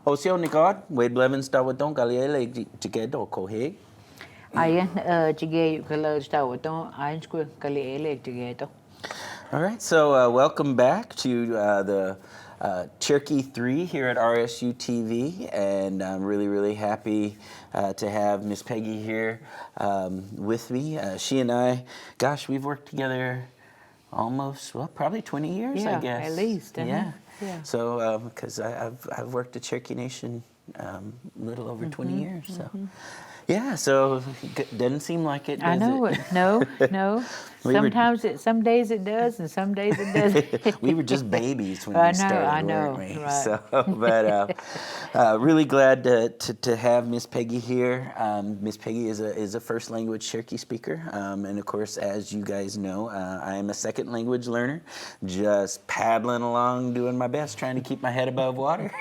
Osio Nicod, Wade Blevins, Dawaton, Galiele, Jigedo, Koheg. Ayan, sige, kalau tahu tu, ayan sku kali elek sige tu. All right, so welcome back to the Cherokee 3 here at RSU TV, and I'm really, really happy to have Miss Peggy here with me. She and I, gosh, we've worked together almost, well, probably 20 years, I guess. At least. Yeah. Yeah. So, because I've worked at Cherokee Nation a little over 20 years, so. Yeah, so it doesn't seem like it, does I know it. No. Sometimes some days it does, and some days it doesn't. We were just babies when we started, I know, weren't we? right. So, but really glad to have Miss Peggy here. Miss Peggy is a first language Cherokee speaker, and of course, as you guys know, I am a second language learner, just paddling along, doing my best, trying to keep my head above water.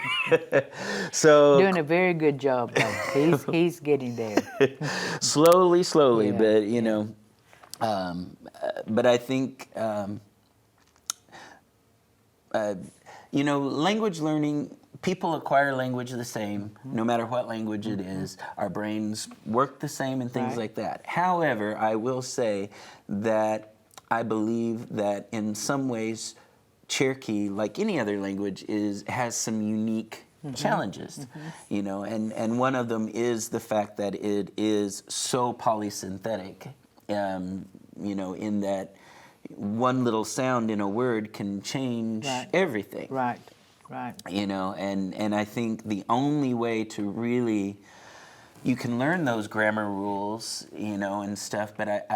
So doing a very good job, though. He's getting there. slowly, Yeah, but you know. But I think, language learning, people acquire language the same, no matter what language it is. Our brains work the same and things like that. However, I will say that I believe that in some ways, Cherokee, like any other language, has some unique challenges, and one of them is the fact that it is so polysynthetic. In that one little sound in a word can change everything. Right. And I think the only way to really, you can learn those grammar rules, and stuff, but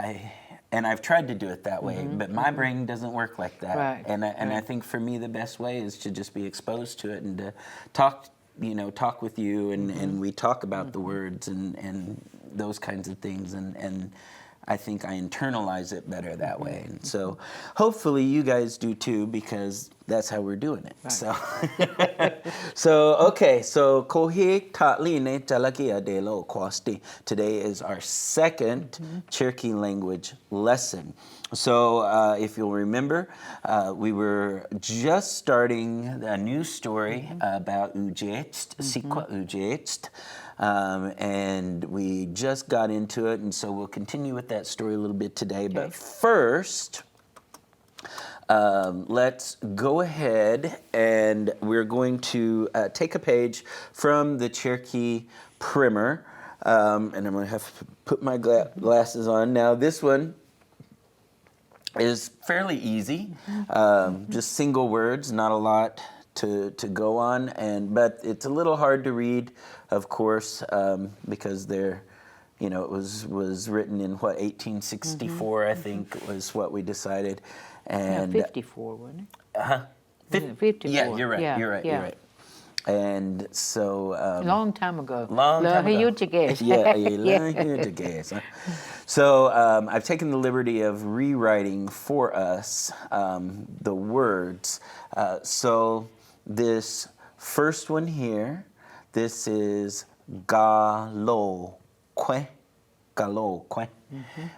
I've tried to do it that way, but my brain doesn't work like that. Right. And I think for me the best way is to just be exposed to it and to talk with you, and we talk about the words and those kinds of things, and I think I internalize it better that way. And so hopefully you guys do too, because that's how we're doing it. Right. So Kohik Tatline Talakia de Lo Kwasti. Today is our second Cherokee language lesson. So if you'll remember, we were just starting a new story about Ujetst, Sikwa Ujetst. And we just got into it, and so we'll continue with that story a little bit today. Okay. But first, let's go ahead and we're going to take a page from the Cherokee Primer, and I'm going to have to put my glasses on. Now, this one is fairly easy, just single words, not a lot to go on, but it's a little hard to read, of course, because they're, it was written in 1864, I think was what we we and 54, wasn't it? 54. Yeah, you're right. And so long time ago. So I've taken the liberty of rewriting for us the words. So this first one here, this is galokwe,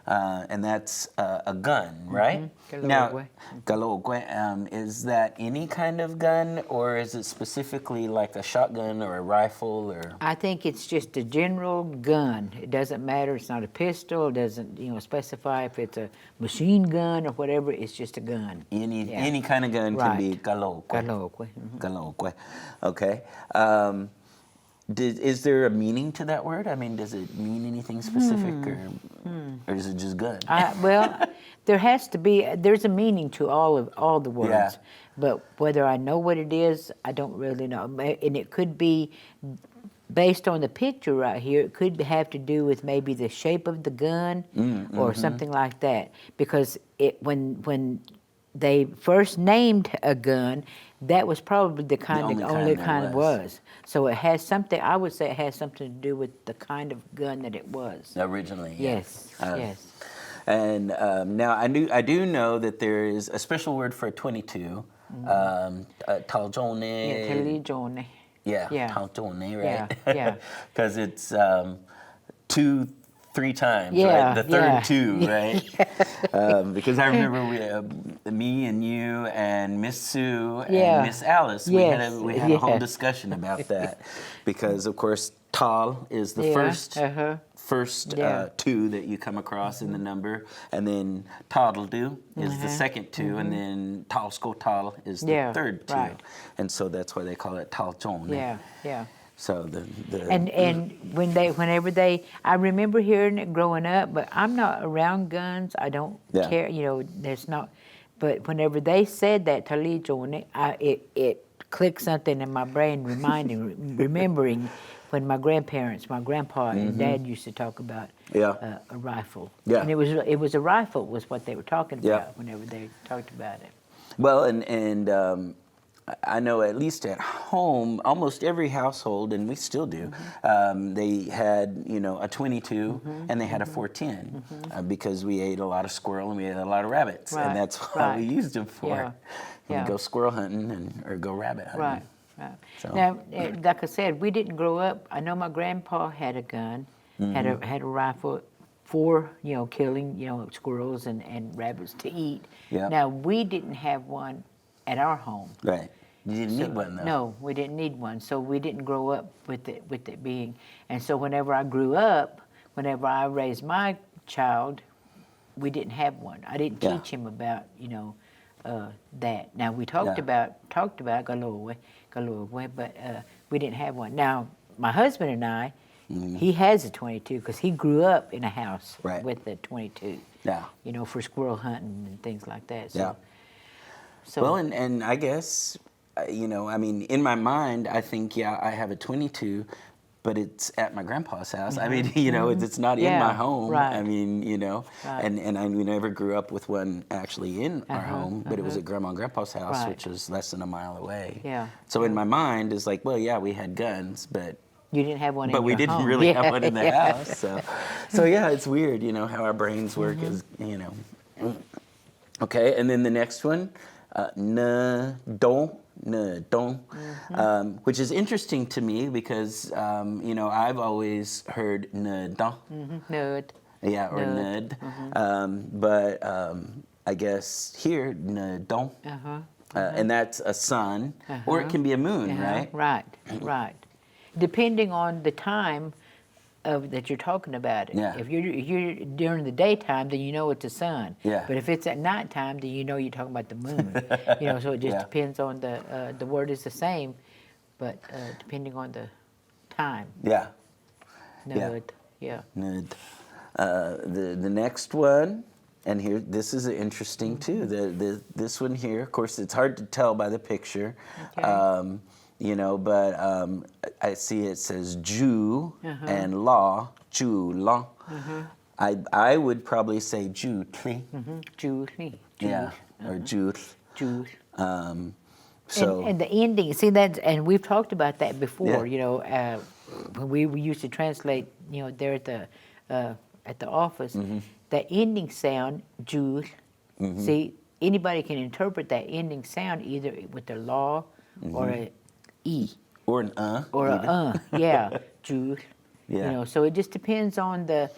and that's a gun, right? Now, galokwe, is that any kind of gun, or is it specifically like a shotgun or a rifle, or? I think it's just a general gun. It doesn't matter. It's not a pistol. It doesn't, specify if it's a machine gun or whatever. It's just a gun. Any kind of gun can be galokwe. Galokwe. Okay. Is there a meaning to that word? I mean, does it mean anything specific, or is it just good? Well, there's a meaning to all the words, but whether I know what it is, I don't really know. And it could be based on the picture right here. It could have to do with maybe the shape of the gun or something like that. Because when they first named a gun, that was probably the only kind it was. So it has something, I would say it has something to do with the kind of gun that it was. Originally, yes. And now I do know that there is a special word for a 22, taljone. Yeah, talijone. Yeah, taljone, right? Yeah. Because it's 2 3 times, Yeah, right? The third yeah. 2, right? Because I remember me and you and Miss Sue Yeah. and Miss Alice, Yes, we had a whole yeah. discussion about that, because of course tall is the Yeah, first uh-huh. Yeah. 2 that you come across in the number, and then toddle-do is the second 2, and then tall sko tall is the Yeah, third 2, right. and so that's why they call it tal chong. Yeah, yeah. So the And whenever they, I remember hearing it growing up, but I'm not around guns. I don't Yeah. care, there's not. But whenever they said that Talijo, it clicked something in my brain, remembering when my grandparents, my grandpa and dad used to talk about Yeah. a rifle. Yeah. And it was a rifle was what they were talking Yeah. about whenever they talked about it. Well, and I know at least at home, almost every household, and we still do, they had a 22 and they had a 410 because we ate a lot of squirrel and we ate a lot of rabbits, Right, and that's what we right. used them for. Yeah, yeah. Go squirrel hunting or go rabbit hunting. Right, right. So. Now, like I said, we didn't grow up. I know my grandpa had a gun, had a rifle for killing squirrels and rabbits to eat. Yeah. Now we didn't have one at our home. Right. You didn't need one though. No, we didn't need one. So we didn't grow up with it being. And so whenever I grew up, whenever I raised my child, we didn't have one. I didn't Yeah. teach him about that. Now we talked Yeah. about Galowe, but we didn't have one. Now my husband and I, he has a 22 because he grew up in a house Right. with a 22. Yeah. For squirrel hunting and things like that. So, Yeah. So Well, and I guess, I mean, in my mind, I think, I have a 22, but it's at my grandpa's house. I mean, it's not in Yeah, my home. right. I mean, Right. and we never grew up with one actually in our home, but it was at Grandma and Grandpa's house, Right. which was less than a mile away. Yeah, So in my mind, it's like, well, yeah, we had guns, but you didn't have one in but we your didn't home. really Yeah, have one in the yeah. house. So yeah, it's weird, how our brains work is, Okay, and then the next one, ne don, which is interesting to me because, I've always heard ne don. Nerd. Yeah, or Nud. nud. But I guess here, ne don. And that's a sun, or it can be a moon, right? Right, right. Depending on the time that you're talking about it. Yeah. If you're during the daytime, then you know it's the sun. Yeah. But if it's at nighttime, then you know you're talking about the moon. So it just Yeah. depends on the word is the same, but depending on the time. Yeah. Nerd. Yeah. Nud. The next one, and here, this is interesting too. This one here, of course, it's hard to tell by the picture. Okay. But I see it says Jew and law, Jew law. I would probably say Jew tli. Julie. Yeah, or Jew. Julie. So And the ending, see that, and we've talked about that before. Yeah. When we used to translate, there at the office, that ending sound, Jules. See, anybody can interpret that ending sound either with the law or a e or an or even. a yeah, Jules. Yeah. So it just depends on the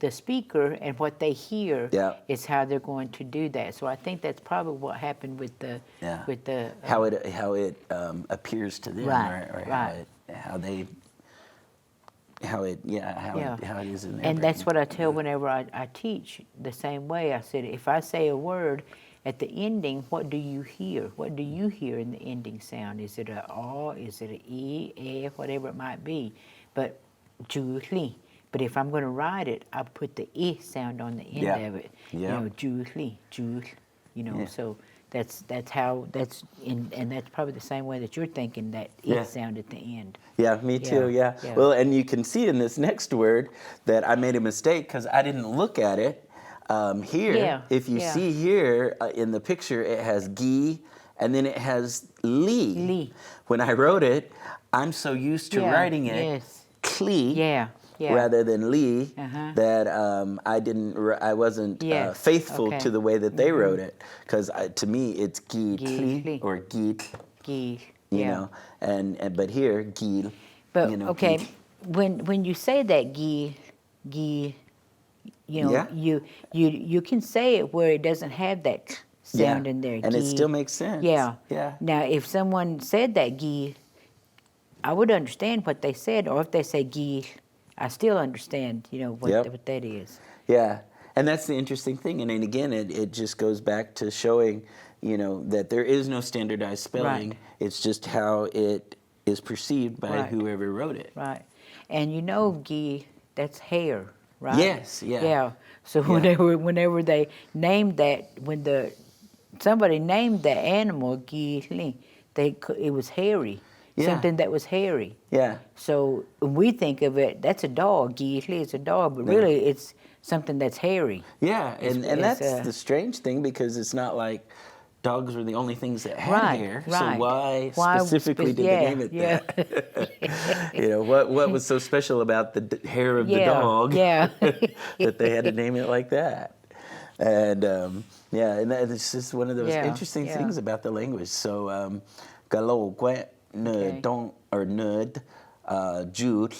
speaker and what they hear Yeah. is how they're going to do that. So I think that's probably what happened with the how it appears to them, Right, or right. how it is in their And that's brain. what I tell whenever I teach the same way. I said, if I say a word at the ending, what do you hear? What do you hear in the ending sound? Is it a aw? Is it a e, whatever it might be? But Julie. But if I'm going to write it, I put the I sound on the end Yeah. of it. Yeah. Julie. Yeah. So that's and that's probably the same way that you're thinking that Yeah. it sound at the end. Yeah, me too, yeah. Yeah. Well, and you can see in this next word that I made a mistake because I didn't look at it. Here, Yeah, if you yeah. see here in the picture, it has gi, and then it has li. Li. When I wrote it, I'm so used to Yeah, writing it yes. kli Yeah. rather than li Uh-huh. that I wasn't Yes, faithful okay. to the way that they wrote it, because to me it's gi Gi, tli li. or gi, Gi. you Yeah. know, and but here gi. But you know, okay, gi. when you say that gi, gi. You know, Yeah. you can say it where it doesn't have that sound Yeah. in there. And it gi. still makes sense. Yeah. Yeah. Now, if someone said that gi, I would understand what they said, or if they say gi, I still understand. You know what Yep. what that is. Yeah, and that's the interesting thing. And then again, it just goes back to showing, that there is no standardized spelling. Right. It's just how it is perceived by Right. whoever wrote it. Right. And gi, that's hair, right? Yes, yeah. Yeah. So Yeah. whenever they named that, somebody named the animal gi, it was hairy. Yeah. Something that was hairy. Yeah. So when we think of it, that's a dog. Gi, it's a dog, but really it's something that's hairy. Yeah, and that's It's, the strange thing, because it's not like dogs were the only things that had Right, hair. right. So why Why specifically did they name it yeah. that? What was so special about the hair of the dog Yeah. that they had to name it like that? And and it's just one of those Yeah, interesting yeah. things about the language. So galokwe Okay. nud or nud jud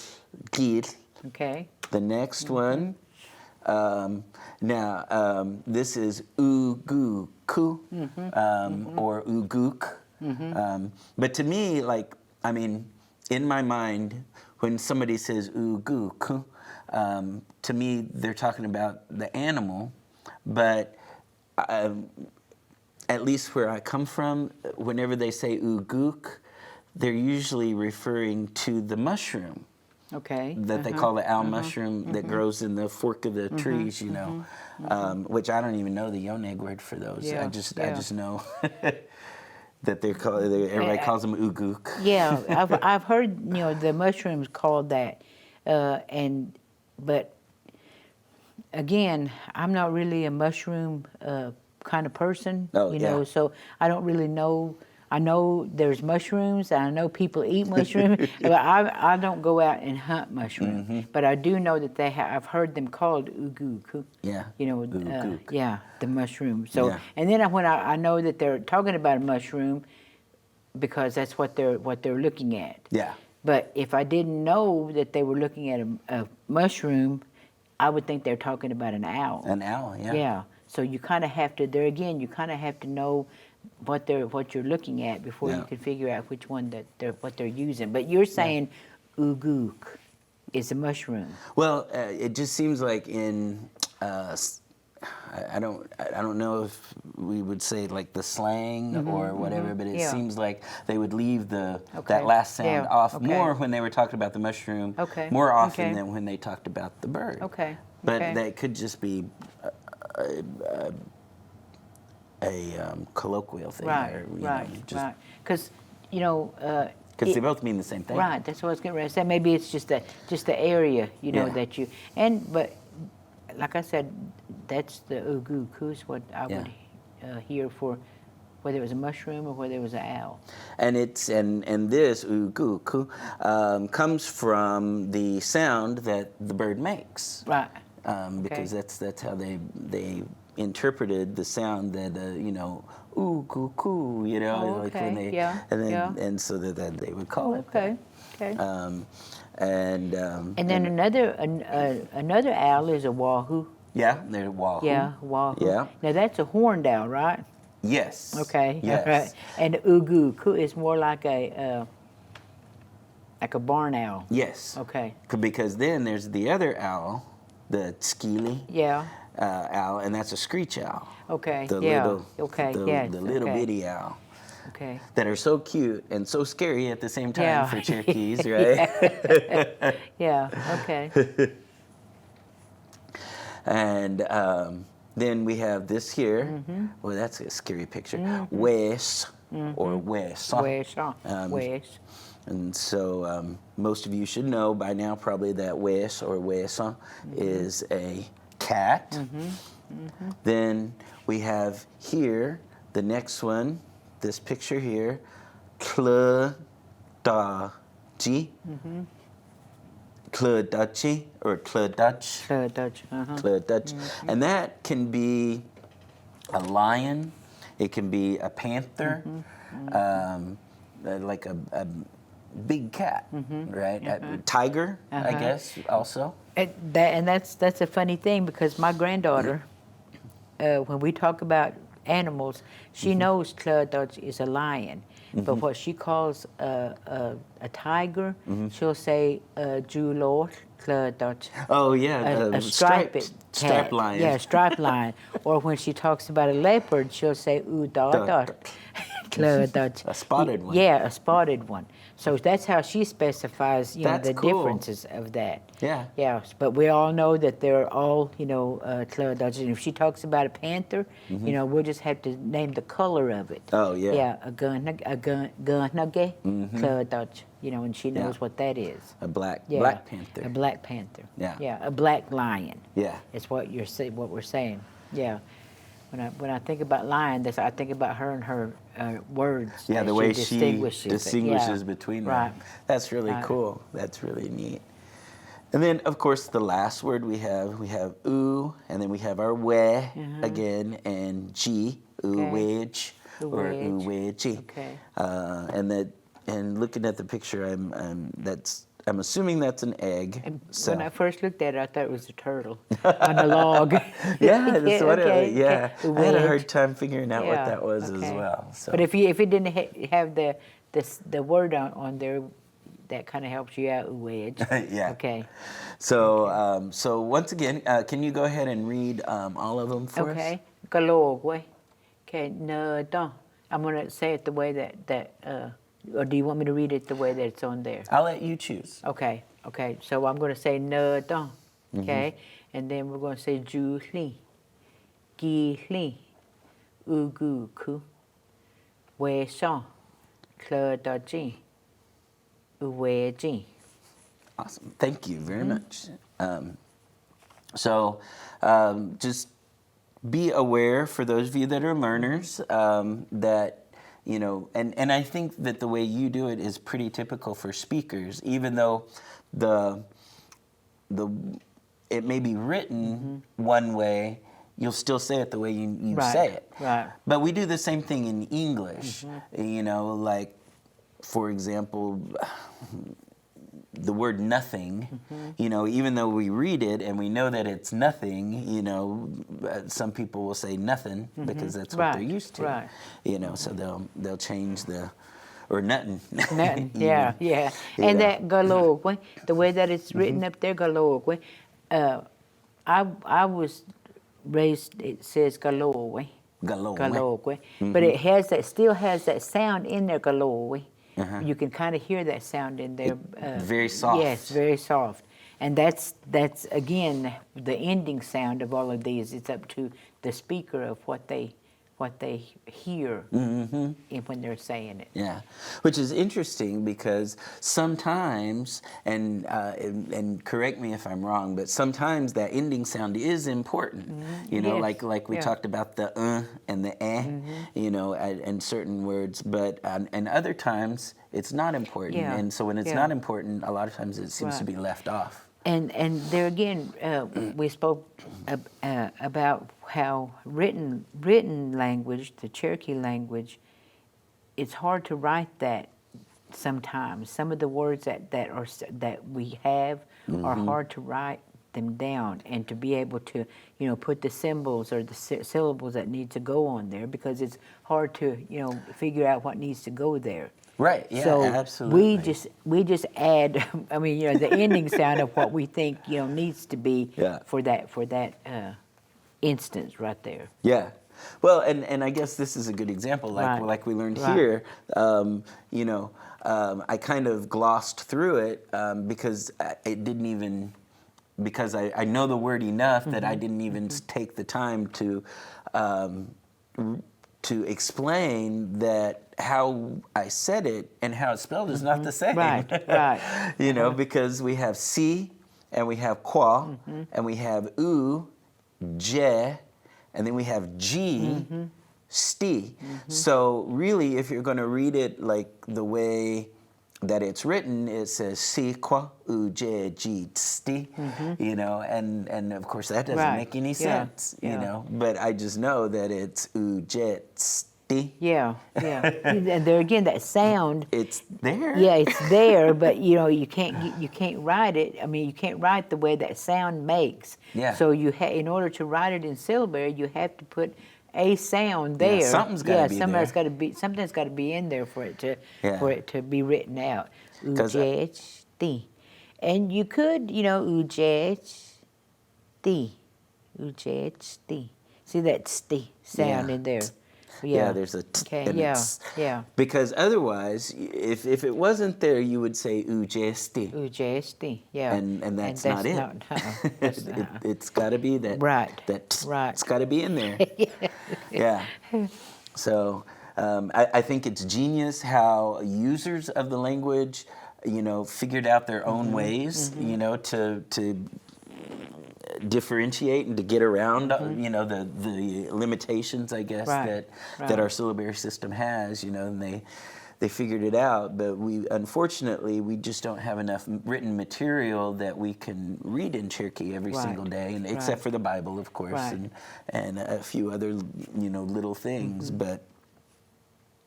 gid. Okay. The next one. This is uguku or uguk. But to me, in my mind, when somebody says uguku, to me, they're talking about the animal. But at least where I come from, whenever they say uguk, they're usually referring to the mushroom. Okay. That they call the owl mushroom that grows in the fork of the trees, which I don't even know the Yoneg word for those. Yeah, I just yeah. know that everybody calls them uguk. Yeah, I've heard the mushrooms called that, but again, I'm not really a mushroom kind of person. Oh, yeah. So I don't really know. I know there's mushrooms, and I know people eat mushrooms, but I don't go out and hunt mushrooms. But I do know that I've heard them called ugu. Yeah. Uguk. Yeah, the mushroom. So, Yeah. and then when I know that they're talking about a mushroom, because that's what they're looking at. Yeah. But if I didn't know that they were looking at a mushroom, I would think they're talking about an owl. An owl, yeah. Yeah. So you kind of have to. There again, you kind of have to know what you're looking at before you can figure out which one what they're using. But you're saying uguk is a mushroom. Well, it just seems like in I don't know if we would say like the slang or whatever, but it seems like they would leave that last sound off more when they were talking about the mushroom, more often than when they talked about the bird. Okay. But that could just be a colloquial thing, Right. or, Right. Because because they both mean the same thing. Right, that's what I was getting ready to say. Maybe it's just the area, that you but like I said, that's the uguku is what I would hear for whether it was a mushroom or whether it was an owl. And it's and this uguku comes from the sound that the bird makes. Right. Because that's how they interpreted the sound that ooh cuckoo, like when they and so that they would call it. Okay. And then another owl is a wahoo. Yeah, they're wahoo. Yeah, wahoo. Yeah. Now that's a horned owl, right? Yes. Okay. Yes. Right. And ugu is more like a barn owl. Yes. Okay. Because then there's the other owl, the skili. Yeah. Owl, and that's a screech owl. Okay. The yeah. little, the little bitty owl. Okay. That are so cute and so scary at the same time for Cherokees, right? Yeah. Okay. And then we have this here. Well, that's a scary picture. Wes or wes. Wes. And so most of you should know by now probably that wes or wesa is a cat. Then we have here the next one, this picture here, Kludachi. Kludachi or Kludach. Kludach. And that can be a lion, it can be a panther, like a big cat, right? A tiger, I guess, also. That's a funny thing because my granddaughter, when we talk about animals, she knows Klödach is a lion, but what she calls a tiger, she'll say Julor Klödach. Oh yeah, A striped striped cat. lion. Yeah, striped lion. Or when she talks about a leopard, she'll say Udadar. A spotted one. Yeah, a spotted one. So that's how she specifies, That's the cool. differences of that. Yeah. Yeah, but we all know that they're all, Klödach. And if she talks about a panther, we'll just have to name the color of it. Oh yeah. Yeah, a gunnage, Klödach. And she knows what that is. A black panther. A black panther. Yeah. Yeah, a black lion. Yeah. Is what we're saying. Yeah. When I think about lion, I think about her and her words. Yeah, the way she distinguishes Yeah. between them. Right. That's really cool. That's really neat. And then, of course, the last word we have u, and then we have our we again, and g, uwej, or uweji. Okay. And looking at the picture, I'm assuming that's an egg. And so. when I first looked at it, I thought it was a turtle on a log. Yeah, that's what okay, yeah. okay. I had a hard time figuring out what Yeah, that was as okay. well. So. But if it didn't have the word on there, that kind of helps you out, wedge. Yeah. Okay. So so once again, can you go ahead and read all of them for us? Okay. Galogwe. Okay. No, don't. I'm gonna say it the way that or do you want me to read it the way that it's on there? I'll let you choose. Okay. Okay. So I'm gonna say no, don't. Okay. And then we're gonna say ju li, gi li, ugu ku, we sha, kle da ji. Awesome. Thank you very much. Just be aware for those of you that are learners that, and I think that the way you do it is pretty typical for speakers, even though it may be written one way, you'll still say it the way you Right, say it. right. But we do the same thing in English, like, for example, the word nothing, even though we read it and we know that it's nothing, some people will say nothing because that's what they're used to. Right. So they'll change or nothing. Nothing. Yeah, yeah. And that galogwe, the way that it's written up there, galogwe, I was raised, it says galogwe. Galogwe. But it still has that sound in there, galogwe. You can kind of hear that sound in there. Very soft. Yes, very soft. And that's again the ending sound of all of these. It's up to the speaker of what they hear when they're saying it. Yeah, which is interesting because sometimes, and correct me if I'm wrong, but sometimes that ending sound is important. Yes. Like we talked about the and the and certain words, but and other times it's not important. Yeah. And so when it's not important, a lot of times it seems to be left off. And there again, we spoke about how written language, the Cherokee language, it's hard to write that sometimes. Some of the words that we have are hard to write them down and to be able to put the symbols or the syllables that need to go on there because it's hard to figure out what needs to go there. Right. Yeah. So absolutely. we just add. I mean, the ending sound of what we think needs to be for that instance right there. Yeah. Well, and I guess this is a good example, like we learned here. I kind of glossed through it because it didn't even. Because I know the word enough that I didn't even take the time to explain that how I said it and how it's spelled is not the same. Right, right. Because we have si and we have kwa and we have u, je, and then we have g, sti. So really, if you're going to read it like the way that it's written, it says si kwa u je ji sti, and of course that doesn't make any sense, But I just know that it's u je Yeah, yeah. And there again, that sound. It's there. Yeah, it's there, but you can't write it. I mean, you can't write the way that sound makes. Yeah. So in order to write it in syllabary, you have to put a sound there. Yeah, something's got to be there. Something's got to be in there for it to be written out. 'Cause Ujesti. And you could, ujesti. Ujesti. See that sti sound in there. Yeah, there's a t Okay, and yeah, it's, yeah. because otherwise, if it wasn't there, you would say ujesti, Ujesti, yeah. and that's not it. It's got to be that. Right, That right. It's got to be in there. Yeah. So I think it's genius how users of the language, figured out their own ways, to differentiate and to get around, the limitations, I guess, that our syllabary system has, and they figured it out. But unfortunately, we just don't have enough written material that we can read in Cherokee every single day, and except for the Bible, of course, and a few other, little things. But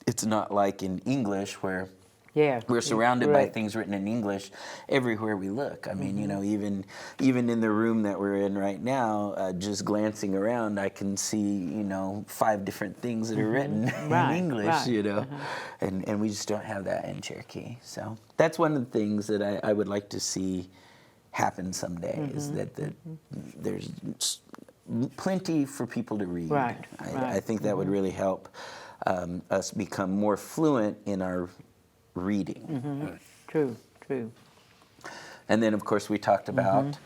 it's not like in English where we're surrounded by things written in English everywhere we look. I mean, even in the room that we're in right now, just glancing around, I can see, 5 different things that are written in English, and we just don't have that in Cherokee. So that's one of the things that I would like to see happen someday, is that there's plenty for people to read. I think that would really help us become more fluent in our reading. True. And then, of course, we talked about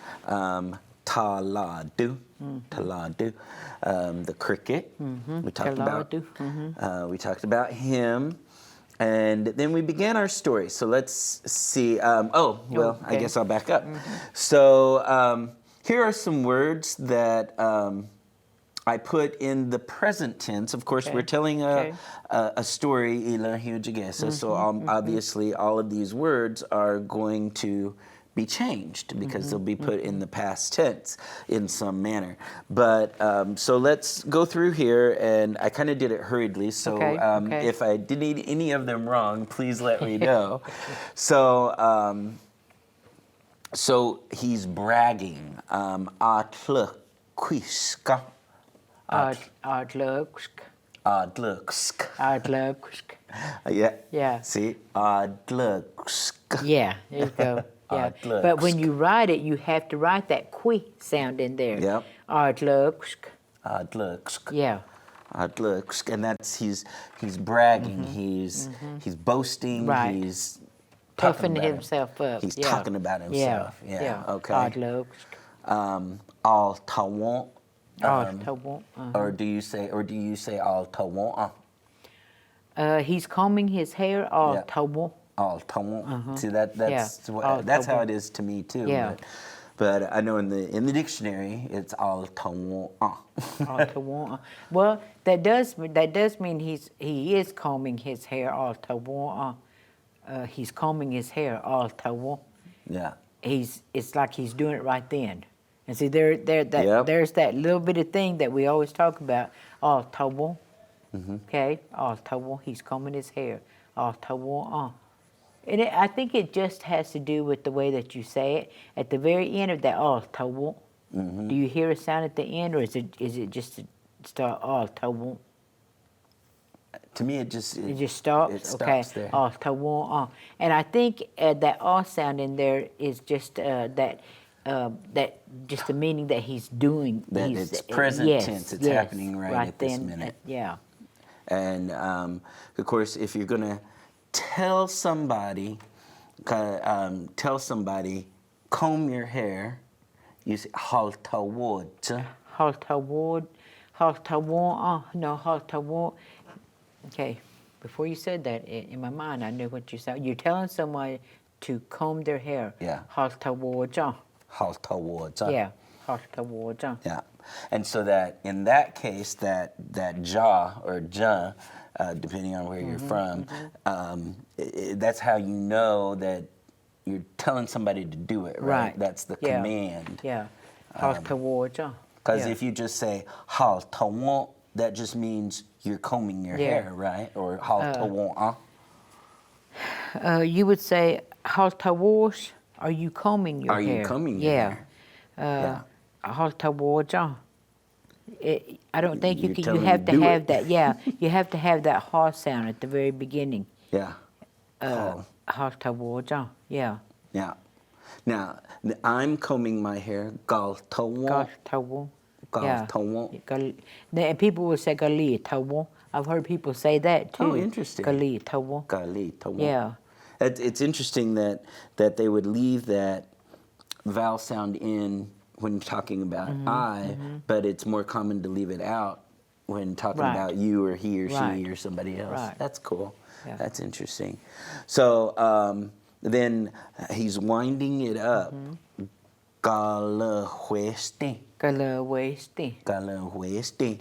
taladu, the cricket. We talked we talked about him, and then we began our story. So let's see. I guess I'll back up. So here are some words that I put in the present tense. Of course, we're telling a story, so obviously all of these words are going to be changed because they'll be put in the past tense in some manner. But so let's go through here, and I kind of did it hurriedly, so if I did any of them wrong, please let me know. So he's bragging. Atluquiska. Adluksk. Yeah. See? Adluksk. Yeah, there you go. Yeah. But when you write it, you have to write that qui sound in there. Yep. Adluksk. Yeah. Adluksk. And that's he's bragging, he's boasting, he's puffing himself up. He's talking about himself. Yeah. Okay. Adluksk. Al tawon. Tawon. Or do you say al tawon? He's combing his hair. Al tawon. Al tawon. See that's how it is to me too. Yeah. But I know in the dictionary it's al tawon. Al tawon. Well, that does mean he is combing his hair. Al tawon. He's combing his hair. Al tawon. Yeah. It's like he's doing it right then. And see, there's that little bit of thing that we always talk about. Al tawon. Okay. Al tawon. He's combing his hair. Al tawon. And I think it just has to do with the way that you say it. At the very end of that al tawon, do you hear a sound at the end, or is it just start al tawon? To me, it just stops. It stops there. Al tawon. And I think that ah sound in there is just that just the meaning that he's doing. That it's present tense. It's happening right at this minute. And of course, if you're gonna tell somebody, comb your hair, you say haltawod. Haltawod. No, haltawod. Okay, before you said that, in my mind, I knew what you said. You're telling someone to comb their hair. Yeah. Haltawod. Haltawod. Yeah, haltawod. Yeah, and so that in that case, that jaw or ja, depending on where you're from, that's how you know that you're telling somebody to do it, right? That's the command. Yeah, haltawod. Because if you just say haltawon, that just means you're combing your Yeah. hair, right? Or haltawa. You would say haltawash. Are you combing your Are you hair? combing your Yeah. hair? Uh, Yeah. haltawaja. I don't think you You're can. You telling me have to do have it. that. Yeah, you have to have that ha sound at the very beginning. Yeah. Hal. Haltawaja. Yeah. Yeah. Now, I'm combing my hair. Galtawa. Galtawa. Yeah. Galtawa. And people will say gali tawa. I've heard people say that too. Oh, interesting. Gali tawa. Galtawa. Yeah. It's interesting that they would leave that vowel sound in when talking about I, but it's more common to leave it out when talking Right. about you or he or Right. she or somebody else. Right. That's cool. Yeah. That's interesting. So then he's winding it up. Galahueste. Galawesti. Galahueste.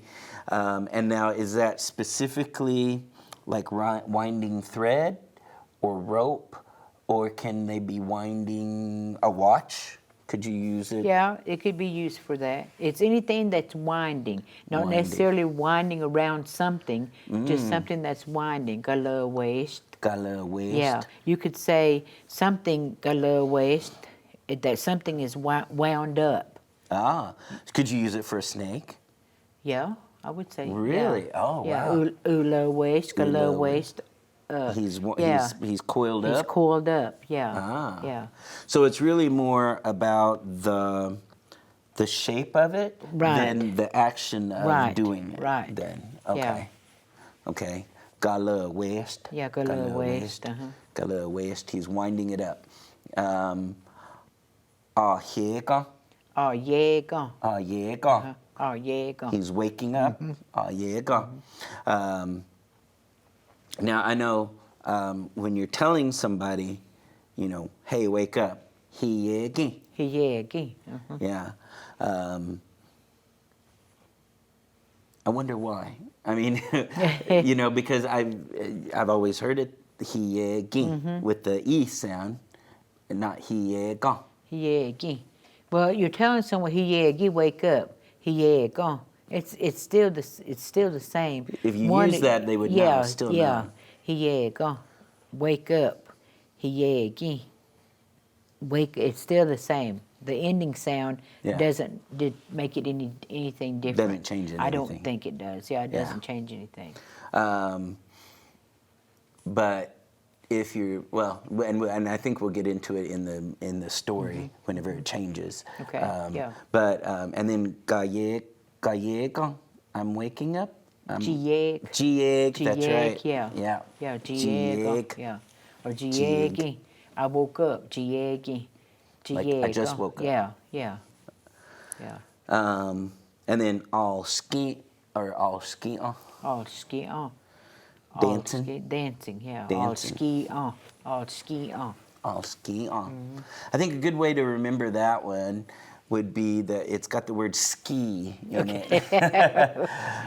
And now, is that specifically like winding thread or rope, or can they be winding a watch? Could you use it? Yeah, it could be used for that. It's anything that's winding, not Winding. necessarily winding around something, just something that's winding. Galawest. Galahueste. Yeah, you could say something galawest, that something is wound up. Ah, could you use it for a snake? Yeah, I would say. Really? Yeah. Oh, Yeah, wow. ulawest, galawest. Yeah. He's coiled He's up. coiled up. Yeah. Ah. Yeah. So it's really more about the shape of it Right. than the action of Right. doing it. Right. Then Yeah. okay. Galawest. Yeah, galawest. Galawest. He's winding it up. Ahega. Oh, yeah, go. Ahega. Oh, yeah, go. He's waking up. Ahega. Now I know when you're telling somebody, hey, wake up. Hiegi. Yeah, go. Yeah. I wonder why. I mean, because I've always heard it hiegi with the e sound, and not hiega. Yeah, go. Well, you're telling someone yeah, go, wake up. Yeah, go. It's still the same. If you use that, they would know, still know. Yeah, go. Wake up. Yeah, go. Wake. It's still the same. The ending sound Yeah. doesn't make it anything different. Doesn't change I don't anything. think it does. Yeah, it Yeah. doesn't change anything. But if you're and I think we'll get into it in the story whenever it changes. Okay, yeah. But and then gallego, I'm waking up. Gieg. Gieg, that's Gieg, right. yeah. Yeah. Yeah, Gieg. Yeah. Or Gieg. I woke up. Gieg. Like, I just woke up. Yeah, yeah. Yeah. And then all ski. All ski on. Dancing? Dancing, yeah. All Dancing. ski on. All ski on. All ski on. I think a good way to remember that one would be that it's got the word ski in it.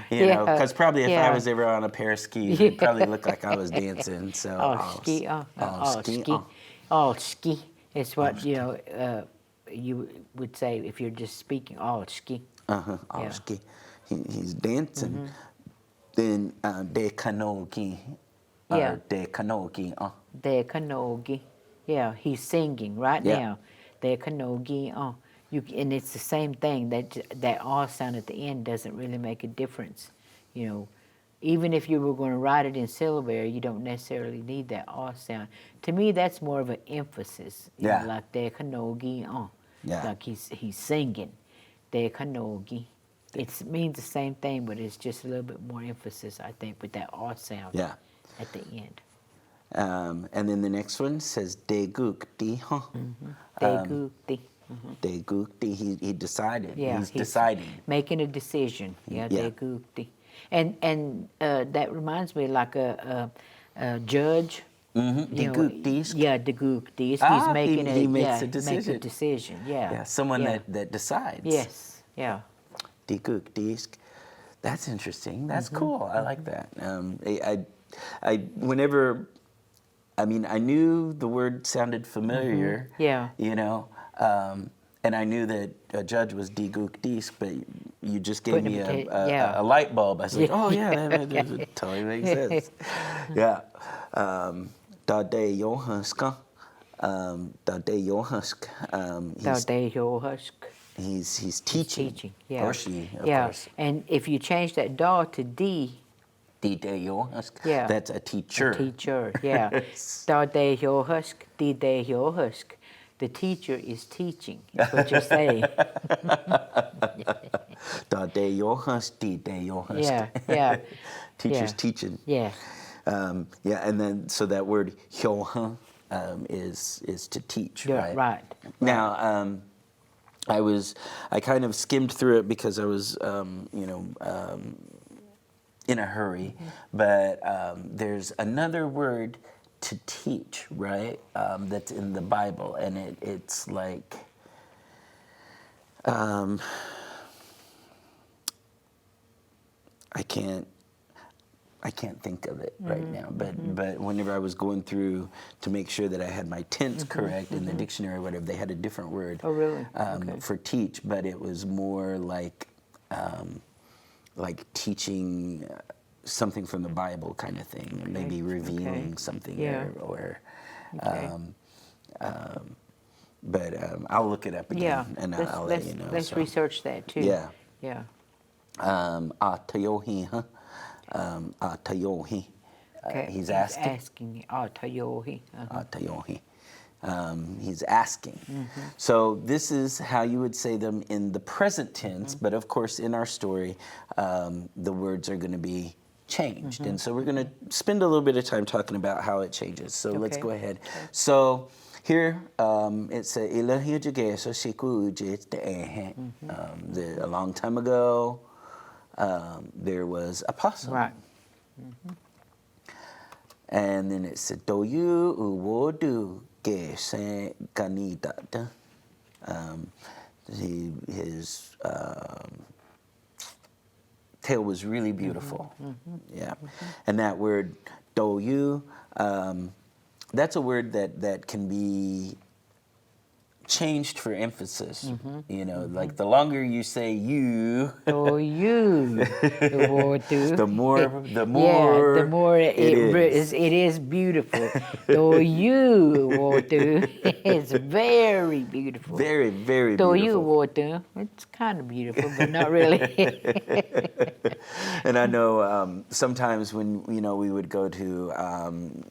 Because probably if I Yeah. was ever on a pair of skis, it'd probably look like I was dancing. So All ski on. all ski on. All ski. It's what, you would say if you're just speaking. All ski. All Yeah. ski. He's dancing. Then de kanogi. Yeah. De kanogi. De kanogi. Yeah, he's singing right Yeah. now. De kanogi. And it's the same thing. That all sound at the end doesn't really make a difference. Even if you were going to write it in syllabary, you don't necessarily need that all sound. To me, that's more of an emphasis. Yeah. Like de kanogi. Yeah. Like he's singing. De kanogi. It means the same thing, but it's just a little bit more emphasis, I think, with that all sound Yeah. at the end. And then the next one says de gukti. De gukti. De gukti. He decided. Yeah, he's deciding. Making a decision. Yeah, Yeah. de gukti. And that reminds me like a judge. De guktis. Yeah, de guktis. Ah, He's making he makes yeah, a decision. Makes a decision. Yeah. Yeah, someone yeah. that decides. Yes. Yeah. Diguk disk. That's interesting. That's cool. I like that. I whenever, I knew the word sounded familiar. Yeah. And I knew that a judge was diguk disk, but you just gave Putting me a potato- yeah. a light bulb. I was like, Yeah. oh yeah, that totally makes sense. Yeah. Da de yo huska. Da de yo husk. He's teaching. Teaching, yeah. Or she, of yeah. course. And if you change that da to D, Di de yo husk. yeah. That's a teacher. Teacher, yeah. Da de yo husk, di de yo husk. The teacher is teaching, is what you're saying. Da de yo husk, di de yo husk. Yeah, yeah. Teacher's yeah. teaching. Yeah. Yeah, and then so that word hyo is to teach, Yeah, right? right. Now, I kind of skimmed through it because I was, in a hurry, but there's another word to teach, right? That's in the Bible, and it's like, I can't think of it right now, but whenever I was going through to make sure that I had my tense correct in the dictionary or whatever, they had a different word Oh, really? Okay. for teach, but it was more like teaching something from the Bible kind of thing, maybe revealing something Yeah. or Okay. but I'll look it up again Yeah. and I'll let you know. Let's so. research that too. Yeah. Yeah. Atayohi, huh? Atayohi. Okay. He's asking. Asking. Tayohi. Atayohi. He's asking. So this is how you would say them in the present tense, but of course in our story, the words are going to be changed. And so we're going to spend a little bit of time talking about how it changes. So let's Okay. go ahead. So here it's a a long time ago, there was a possum. Right. And then it said, "Do you uwodu ge se ganida?" His tail was really beautiful. Yeah, and that word "do you," that's a word that can be changed for emphasis. You know, like the longer you say "you," Do you? the more Yeah, the more it is. it is beautiful. Do you want to? It's very beautiful. Very, very Do you beautiful. want to? It's kind of beautiful, but not really. And I know sometimes when we would go to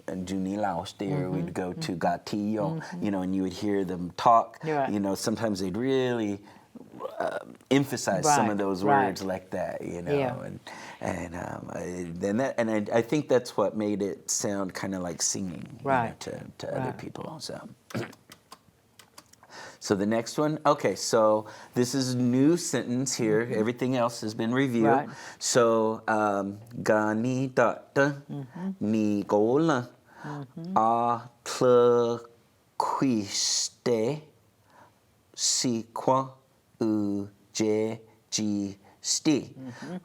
Juni Laos there, we'd go to Gatillo, and you would hear them talk. Right. Sometimes they'd really emphasize some of Right, those right. words like that, Yeah. and I think that's what made it sound kind of like singing, Right, to other right. people. So the next one, okay, so this is a new sentence here. Everything else has been reviewed. Right. So, Gani data ni gola a quiste si qua u je g sti.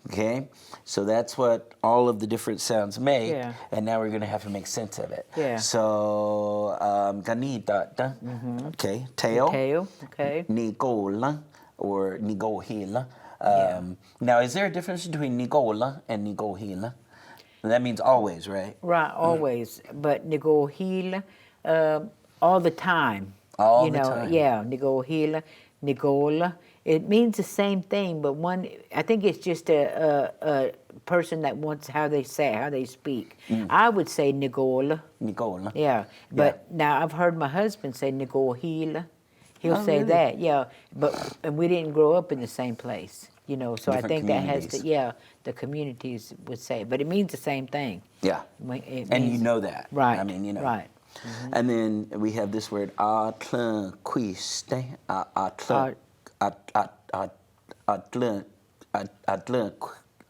Okay, so that's what all of the different sounds make, Yeah. and now we're going to have to make sense of it. Yeah. So, gani data, okay, tail. Tail, okay. Nigola or nigohila. Yeah. Now, is there a difference between nigola and nigohila? That means always, right? Right, always. But nigohila, all the time. All the time. Yeah, nigohila, nigola. It means the same thing, but one, I think it's just a person that wants how they say, how they speak. I would say nigola. Nigola. Yeah, but now I've heard my husband say nigohila. He'll Oh, say really? that, yeah. And we didn't grow up in the same place, so I Different think that has to, communities. the communities would say, but it means the same thing. Yeah. It And you means- know that. Right. I mean, Right. And then we have this word atlanquiste.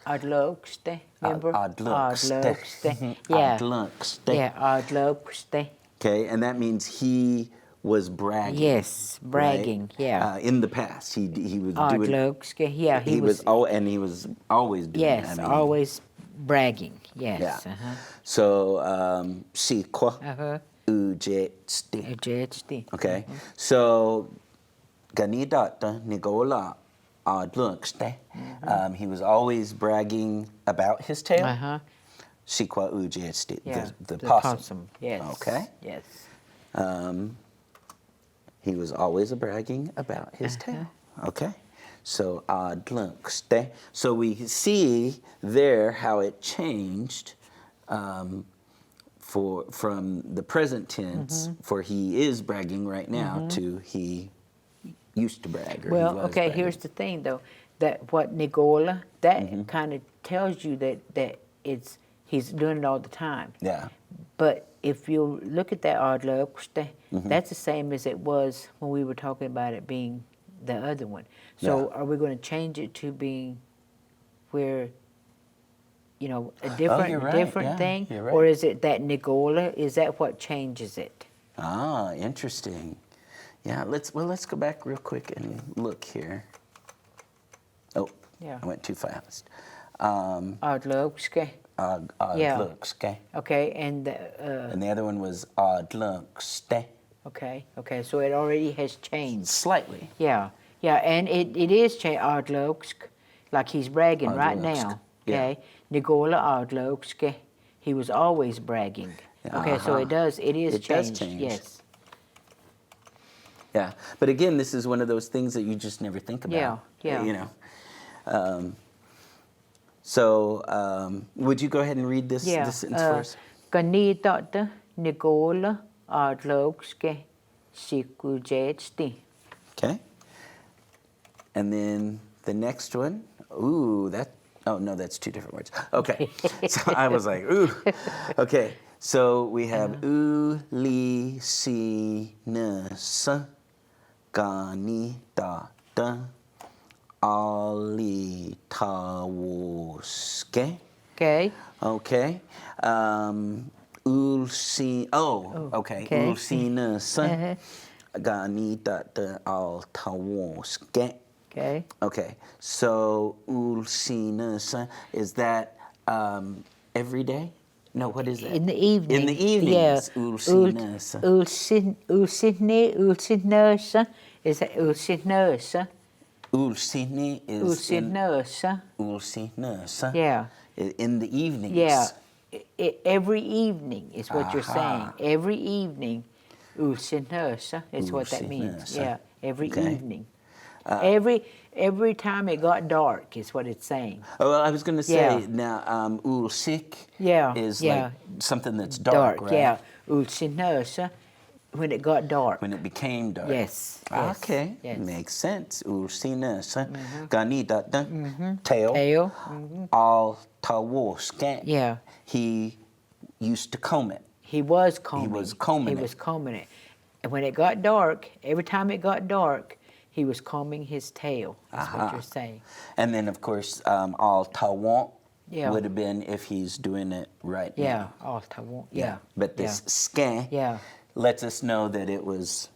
Adlokste. Remember? Adlokste. Yeah. Adlokste. Yeah, adlokste. Okay, and that means he was bragging. Yes, bragging, right? yeah. In the past, he was doing. Adlokste, yeah. He was always doing. Yes, I mean, always bragging. Yes. Yeah. Uh-huh. So, si qua Uh-huh. ujesti. Ejesti. Okay, so ganidata nigola adlungste. He was always bragging about his tail. Uh-huh. Sikwa ujesti, Yeah. the possum. Yes. Okay. Yes. He was always bragging about his tail. Okay. So adlungste. So we see there how it changed from the present tense, for he is bragging right now, to he used to brag. Or he Well, was okay, bragging. here's the thing though, that what Nigola, that kind of tells you that he's doing it all the time. Yeah. But if you look at that adlökste, that's the same as it was when we were talking about it being the other one. So Yeah. are we going to change it to being where, a you're right. different Yeah, thing? you're right. Or is it that Nigola, is that what changes it? Ah, interesting. Yeah, let's go back real quick and look here. Oh, Yeah. I went too fast. Adlökske. Yeah. Adlungste. Okay, and And the other one was adlungste. okay, so it already has changed. Slightly. Yeah, and it is Adloksk, like he's bragging right Adloksk, now. yeah. Okay, Nigola Adloksk, he was always bragging. Okay, so it is It does changed. change. Yes. Yeah, but again, this is one of those things that you just never think about. Yeah. You know. Would you go ahead and read this sentence for us? Kanidata Nigola Adloksk Sikujesti. Okay. And then the next one. Ooh, oh no, that's two different words. Okay. So I was like, ooh. Okay. So we have ulisinus ganidata alitawoske. Okay. Okay. Okay. okay. Ulcinus ganidata alitawoske. Okay. Okay, so ulcinus, is that every day? No, what is that? In the evening. In the evenings, Yeah. ulcinus. Ulcinus. Is that ulcinus? Ulcini is Ulcinus. ulcinus. Yeah. In the evenings. Yeah. Every evening is what you're saying. Every evening, ulcinus is what that means. Ulcinus. Yeah. Every Okay. evening. Every time it got dark is what it's saying. Oh, well, I was going to say Yeah. now, ulsik Yeah, is yeah. like something that's dark, right? Yeah. Ulcinus, when it got dark. When it became dark. Yes. Okay, Yes. makes sense. Ulcinus, ganidata, tail. Tail. Al tawoske. Yeah. He used to comb it. He was combing. He was combing He was it. combing it. And when it got dark, every time it got dark, he was combing his tail. That's what you're saying. And then, of course, al tawon Yeah. would have been if he's doing it right Yeah. now. All Taiwan. Yeah. But this scan Yeah. lets us know that it was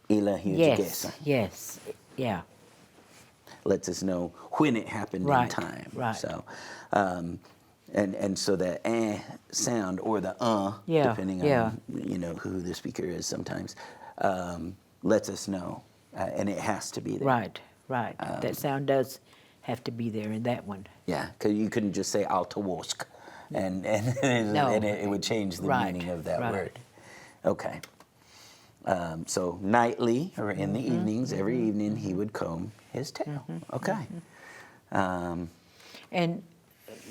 Ila Yes. Hujigesa. Yes. Yeah. Lets us know when it happened in Right, time. right. So, and so the sound or the Yeah, depending yeah. on who the speaker is sometimes, lets us know, and it has to be there. Right. Right. That sound does have to be there in that one. Yeah, because you couldn't just say Altawosk, and No. and it would change the Right, meaning of that right. word. Okay. So nightly or in the evenings, every evening he would comb his tail. Okay. And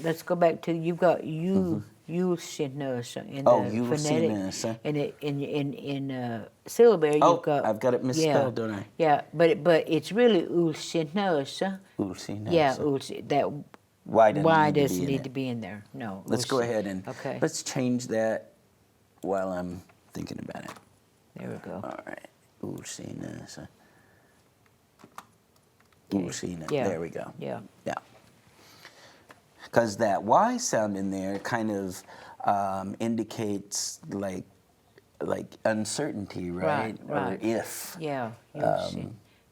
let's go back to you've got Ulcinus in Oh, the Ulcinus. phonetic, and in syllabary Oh, you've got. I've got it misspelled, don't I? Yeah, but it's really Ulcinus. Ulcinus. Yeah, that. Why doesn't Why it need to does be it in need it? to be in there? No. Let's go ahead and Okay. let's change that while I'm thinking about it. There we go. All right. Ulcinus. Okay. Ulcinus. Yeah. There we go. Yeah. Yeah. Because that Y sound in there kind of indicates like uncertainty, right? Right. Or if. Yeah.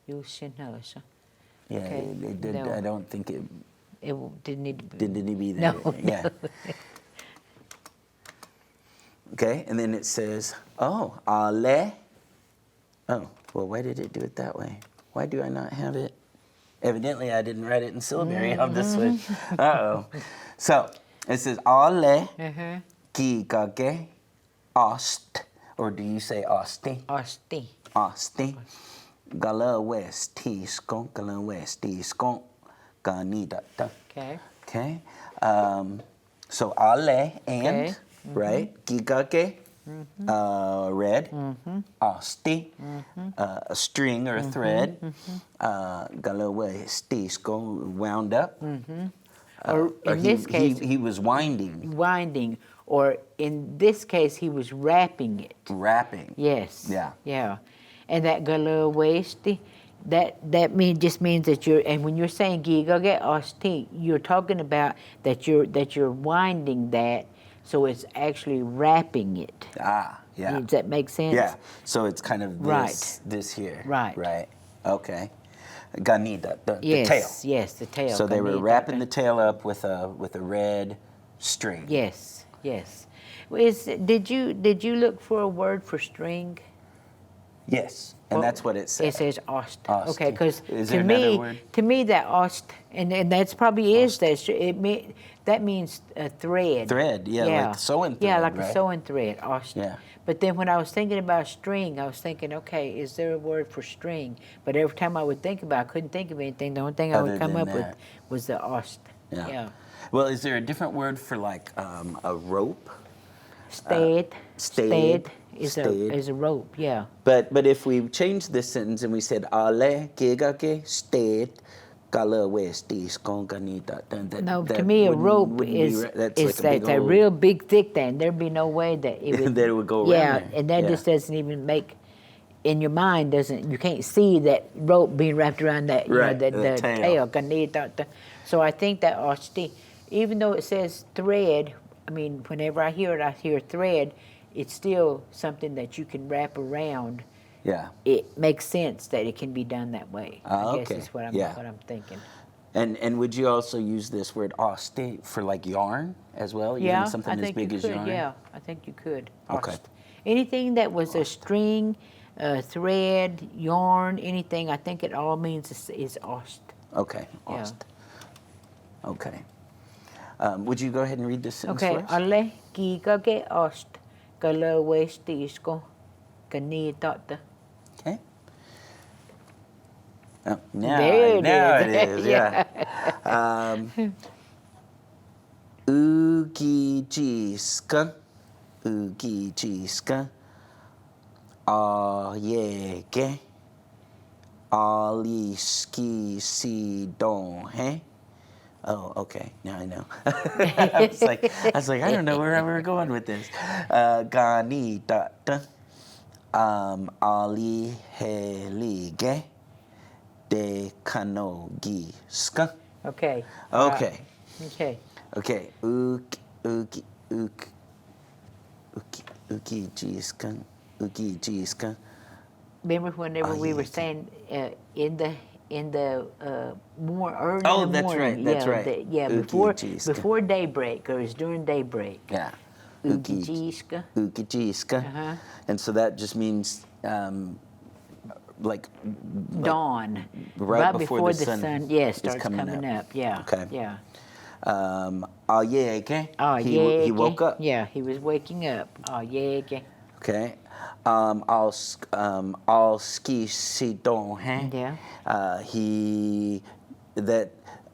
Ulcinus. Yeah, Okay. it did. No. I don't think it It didn't need to be. didn't be there. No, Yeah. no. Okay, and then it says, oh, ale. Oh, well, why did it do it that way? Why do I not have it? Evidently, I didn't write it in syllabary on this one. Uh-oh. So, it says, Ale gigage ost, or do you say osti? Osti. Osti. Gala westisco, ganidata. Okay. Okay. So ale and, Okay. right? Gigage, red. Osti, a string or a thread. Gala westisco, wound up. Or in this case, he was winding, winding, or in this case, he was wrapping it. wrapping. Yes. Yeah. Yeah. And that galua waste, that just means that you're, and when you're saying gigage osti, you're talking about that you're winding that, so it's actually wrapping it. Ah, yeah. Does that make sense? Yeah. So it's kind of this, Right. this here. Right. Right. Okay. Ganida, the Yes. tail. Yes, the tail. So they were Ganita. wrapping the tail up with a red string. Yes. Yes. Did you look for a word for string? Yes. And that's what it says. It says ost. Ost. Okay, because Is to there another me, word? that ost, and that's probably is that. That means a thread. Thread, yeah, like sewing Yeah, thread, like right? a sewing thread. Ost. Yeah. But then when I was thinking about string, I was thinking, okay, is there a word for string? But every time I would think about it, I couldn't think of anything. The only thing I would Other come than up with that. was the ost. Yeah. Well, is there a different word for like a rope? Stayed. Stayed. Is Stayed. a rope. Yeah. But if we change this sentence and we said ale gigage stayed gala westis conganita, then that No, to that me, a wouldn't- rope wouldn't be is right. That's is like a big that old, real big thick thing. There'd be no way that it would that it would go around Yeah, there. and that Yeah. just doesn't even make in your mind doesn't you can't see that rope being wrapped around that Right, the the tail. Ganita. So I think that osti, even though it says thread, I mean whenever I hear it, I hear thread. It's still something that you can wrap around. Yeah. It makes sense that it can be done that way. Ah, I guess okay. is what Yeah. I'm thinking. And would you also use this word oste for like yarn as well? Yeah, Even something I as think big you as could. yarn? Yeah, I think you could. Okay. Ost. Anything that was a string, thread, yarn, anything, I think it all means is ost. Okay. Yeah. Ost. Okay. Would you go ahead and read this sentence Okay, for us? alle gigage ost, galöwestisko, ganitata. Okay. Oh, now, There it now is. it is, yeah. Ugijiska, ayege, aliski sidonhe. Oh, okay. Now I know. I was like, I don't know where we're going with this. Gani data, ali helige, de kanogiska. Okay. Okay. Okay. Okay. Ukijiska. Remember whenever we were yeah. saying in the more early Oh, in the that's morning. right, that's yeah, right. Ukijiska. Before daybreak, or it's during daybreak. Yeah. Ukijiska. Ukijiska. Uh-huh. And so that just means like Dawn. right before the sun is starts coming up. Yeah. Okay. Yeah. Oh yeah, okay. Oh, He woke up. Yeah, he was waking up. Oh, yeah, okay. Okay. I'll ski si don hein. Yeah.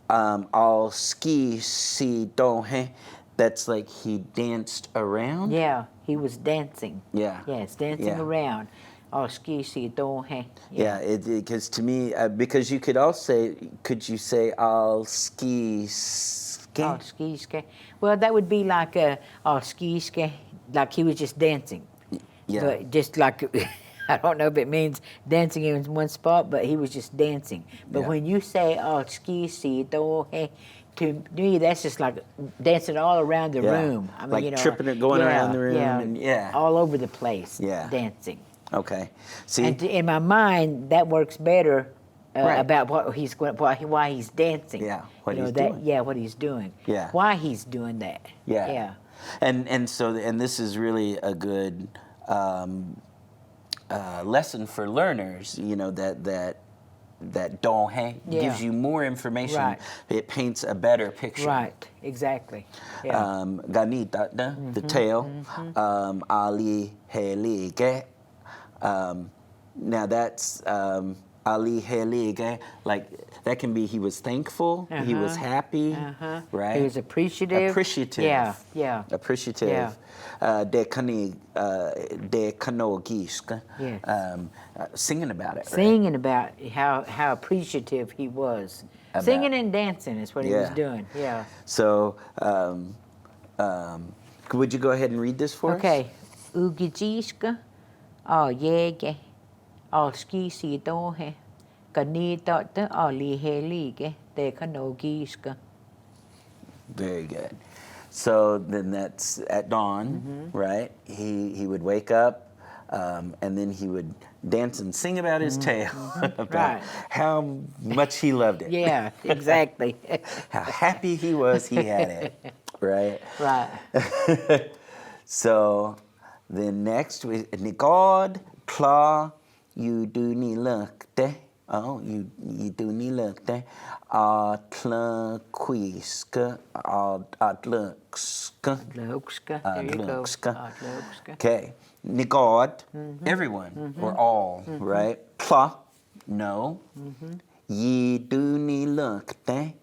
I'll ski si don hein. That's like he danced around. Yeah, he was dancing. Yeah. Yes, dancing Yeah. around. Oh, ski si don he. Yeah, because to me, because you could also could you say I'll ski ski? Oh, ski ski. Well, that would be like ski ski, like he was just dancing. Yeah. But just like, I don't know if it means dancing in one spot, but he was just dancing. But Yeah. when you say, oh, ski si do he, to me, that's just like dancing all around the Yeah. room. I mean, Like you know, tripping it, going around the room, and yeah. all over the place, Yeah. dancing. Okay. See. And in my mind, that works better Right. about why he's dancing. Yeah, what you know, he's that, doing. Yeah, what he's doing. Yeah. Why he's doing that. Yeah. Yeah. And this is really a good lesson for learners. You know that don't Yeah. gives you more information. Right. It paints a better picture. Right, exactly. Yeah. Ganita, the tail. Ali Helige. Now that's Ali Helige. Like that can be he was thankful, he was happy, right? He was appreciative. Appreciative. Yeah, yeah. Appreciative. Yeah. De kanogisk. Yes. Singing about it, right? Singing about how appreciative he was. Singing and dancing is what he was Yeah. doing. Yeah. So, would you go ahead and read this for us? Okay. Ugijiska, yege, ski dohe, kanita lihelige, de kanogiska. Very good. So then that's at dawn, right? He would wake up, and then he would dance and sing about his tail, about Right. how much he loved it. Yeah, exactly. How happy he was he had it, right? Right. So then next, God, Claw, you do ni look de. Oh, you do ni look de. Quiska, adlukska. Adlokska. There you go. Adlokska. Okay. Nigod, everyone, or all, right? Kla, no. Ye do ni look de.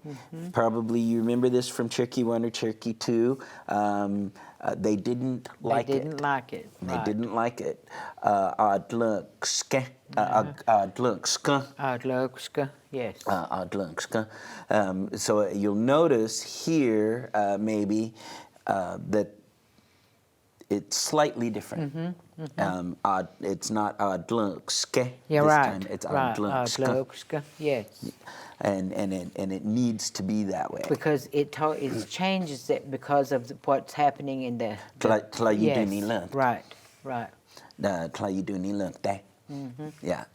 Probably you remember this from Cherokee 1 or Cherokee 2. They didn't like it. They didn't like it. They Right. didn't like it. Adlukska. Adlukska. Adlokska. Yes. Adlukska. So you'll notice here maybe that it's slightly different. It's not adlukske. Yeah, this right. time it's right. adlukska. Adlokska. Yes. And it needs to be that way. Because it changes it because of what's happening in the. Tla you do ni lunk. Right. Right. Tla you do ni lunk de. Yeah.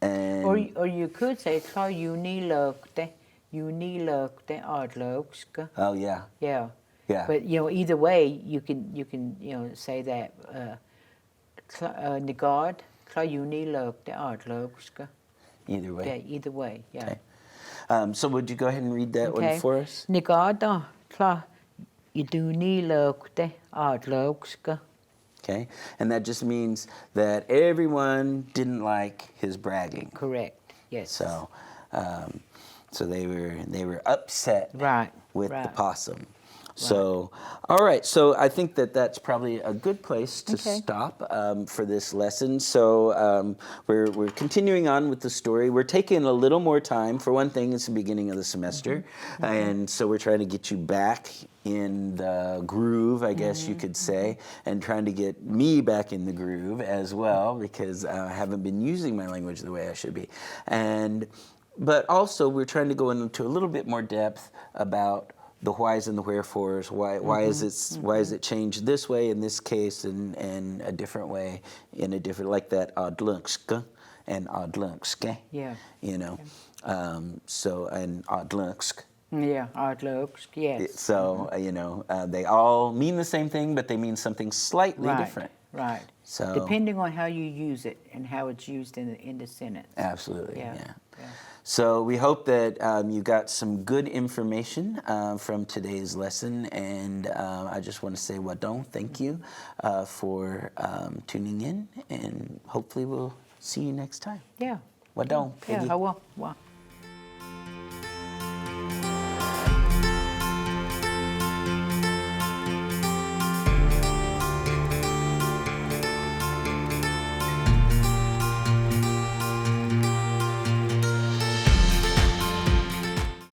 And Or you could say tla uni lokte adlokska. oh yeah. Yeah. Yeah. But either way you can say that nigard tla uni lokte adlokska. Either way. Yeah, either way. Yeah. Okay. So would you go ahead and read that one for us? Nigard tla uni lokte adlokska. Okay, and that just means that everyone didn't like his bragging. Correct. Yes. So, so they were upset Right. with the right. possum. So, all right. So I think that's probably a good place to stop for this lesson. So we're continuing on with the story. We're taking a little more time. For one thing, it's the beginning of the semester, and so we're trying to get you back in the groove, I guess you could say, and trying to get me back in the groove as well, because I haven't been using my language the way I should be. But also we're trying to go into a little bit more depth about the whys and the wherefores. Why is it changed this way in this case and a different way in a different, like that adlunska and adlunske. Yeah. So and adlunsk. Yeah, adloksk. Yes. So they all mean the same thing, but they mean something slightly different. Right. So depending on how you use it and how it's used in the sentence. Absolutely. Yeah. Yeah. So we hope that you got some good information from today's lesson, and I just want to say, Wadon, thank you for tuning in, and hopefully we'll see you next time. Yeah. Wadon. Yeah. Hawa.